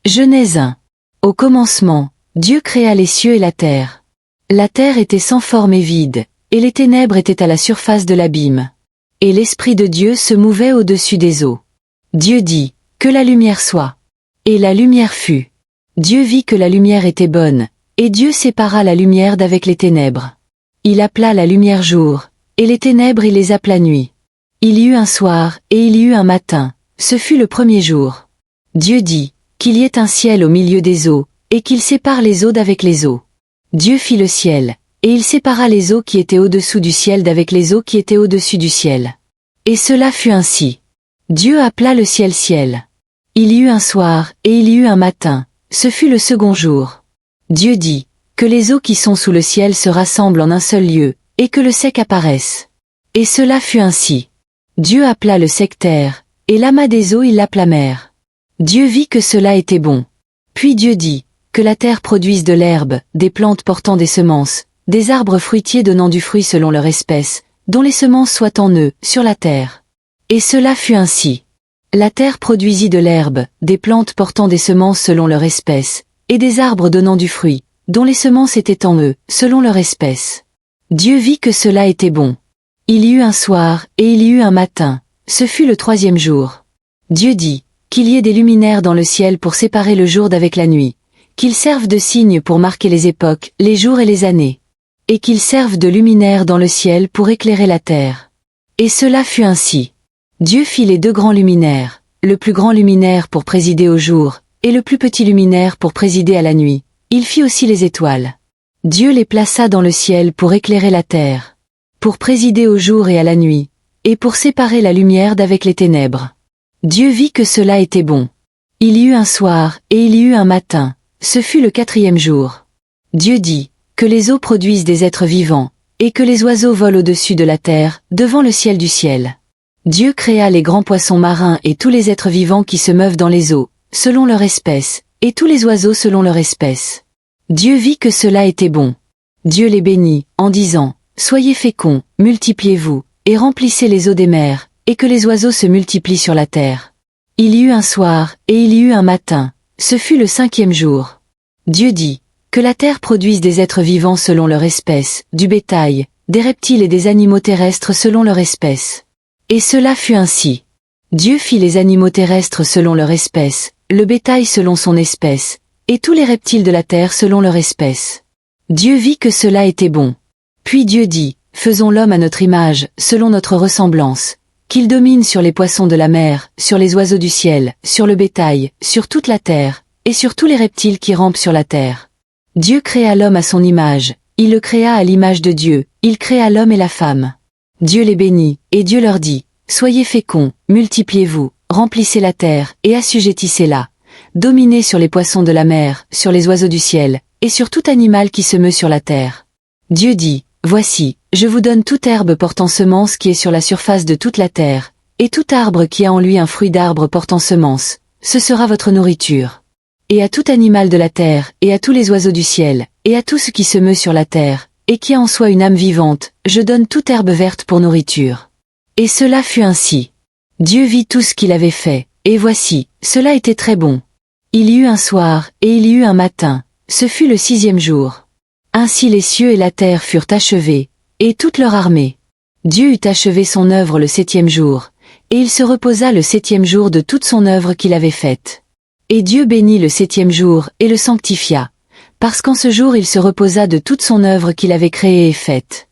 Genèse 1. Au commencement, Dieu créa les cieux et la terre. La terre était sans forme et vide, et les ténèbres étaient à la surface de l'abîme. Et l'Esprit de Dieu se mouvait au-dessus des eaux. Dieu dit, que la lumière soit. Et la lumière fut. Dieu vit que la lumière était bonne, et Dieu sépara la lumière d'avec les ténèbres. Il appela la lumière jour, et les ténèbres il les appela nuit. Il y eut un soir, et il y eut un matin, ce fut le premier jour. Dieu dit, qu'il y ait un ciel au milieu des eaux, et qu'il sépare les eaux d'avec les eaux. Dieu fit le ciel, et il sépara les eaux qui étaient au-dessous du ciel d'avec les eaux qui étaient au-dessus du ciel. Et cela fut ainsi. Dieu appela le ciel ciel. Il y eut un soir, et il y eut un matin, ce fut le second jour. Dieu dit, que les eaux qui sont sous le ciel se rassemblent en un seul lieu, et que le sec apparaisse. Et cela fut ainsi. Dieu appela le sec terre, et l'amas des eaux il l'appela mer. Dieu vit que cela était bon. Puis Dieu dit, que la terre produise de l'herbe, des plantes portant des semences, des arbres fruitiers donnant du fruit selon leur espèce, dont les semences soient en eux, sur la terre. Et cela fut ainsi. La terre produisit de l'herbe, des plantes portant des semences selon leur espèce, et des arbres donnant du fruit, dont les semences étaient en eux, selon leur espèce. Dieu vit que cela était bon. Il y eut un soir, et il y eut un matin, ce fut le troisième jour. Dieu dit, qu'il y ait des luminaires dans le ciel pour séparer le jour d'avec la nuit, qu'ils servent de signes pour marquer les époques, les jours et les années, et qu'ils servent de luminaires dans le ciel pour éclairer la terre. Et cela fut ainsi. Dieu fit les deux grands luminaires, le plus grand luminaire pour présider au jour, et le plus petit luminaire pour présider à la nuit. Il fit aussi les étoiles. Dieu les plaça dans le ciel pour éclairer la terre, pour présider au jour et à la nuit, et pour séparer la lumière d'avec les ténèbres. Dieu vit que cela était bon. Il y eut un soir, et il y eut un matin, ce fut le quatrième jour. Dieu dit, que les eaux produisent des êtres vivants, et que les oiseaux volent au-dessus de la terre, devant le ciel du ciel. Dieu créa les grands poissons marins et tous les êtres vivants qui se meuvent dans les eaux, selon leur espèce, et tous les oiseaux selon leur espèce. Dieu vit que cela était bon. Dieu les bénit, en disant, soyez féconds, multipliez-vous, et remplissez les eaux des mers, et que les oiseaux se multiplient sur la terre. Il y eut un soir, et il y eut un matin, ce fut le cinquième jour. Dieu dit, que la terre produise des êtres vivants selon leur espèce, du bétail, des reptiles et des animaux terrestres selon leur espèce. Et cela fut ainsi. Dieu fit les animaux terrestres selon leur espèce, le bétail selon son espèce, et tous les reptiles de la terre selon leur espèce. Dieu vit que cela était bon. Puis Dieu dit, faisons l'homme à notre image, selon notre ressemblance, qu'il domine sur les poissons de la mer, sur les oiseaux du ciel, sur le bétail, sur toute la terre, et sur tous les reptiles qui rampent sur la terre. Dieu créa l'homme à son image, il le créa à l'image de Dieu, il créa l'homme et la femme. Dieu les bénit, et Dieu leur dit, soyez féconds, multipliez-vous, remplissez la terre, et assujettissez-la. Dominez sur les poissons de la mer, sur les oiseaux du ciel, et sur tout animal qui se meut sur la terre. Dieu dit, voici, je vous donne toute herbe portant semence qui est sur la surface de toute la terre, et tout arbre qui a en lui un fruit d'arbre portant semence, ce sera votre nourriture. Et à tout animal de la terre, et à tous les oiseaux du ciel, et à tout ce qui se meut sur la terre, et qui a en soi une âme vivante, je donne toute herbe verte pour nourriture. Et cela fut ainsi. Dieu vit tout ce qu'il avait fait, et voici, cela était très bon. Il y eut un soir, et il y eut un matin, ce fut le sixième jour. Ainsi les cieux et la terre furent achevés, et toute leur armée. Dieu eut achevé son œuvre le septième jour, et il se reposa le septième jour de toute son œuvre qu'il avait faite. Et Dieu bénit le septième jour, et le sanctifia, parce qu'en ce jour il se reposa de toute son œuvre qu'il avait créée et faite.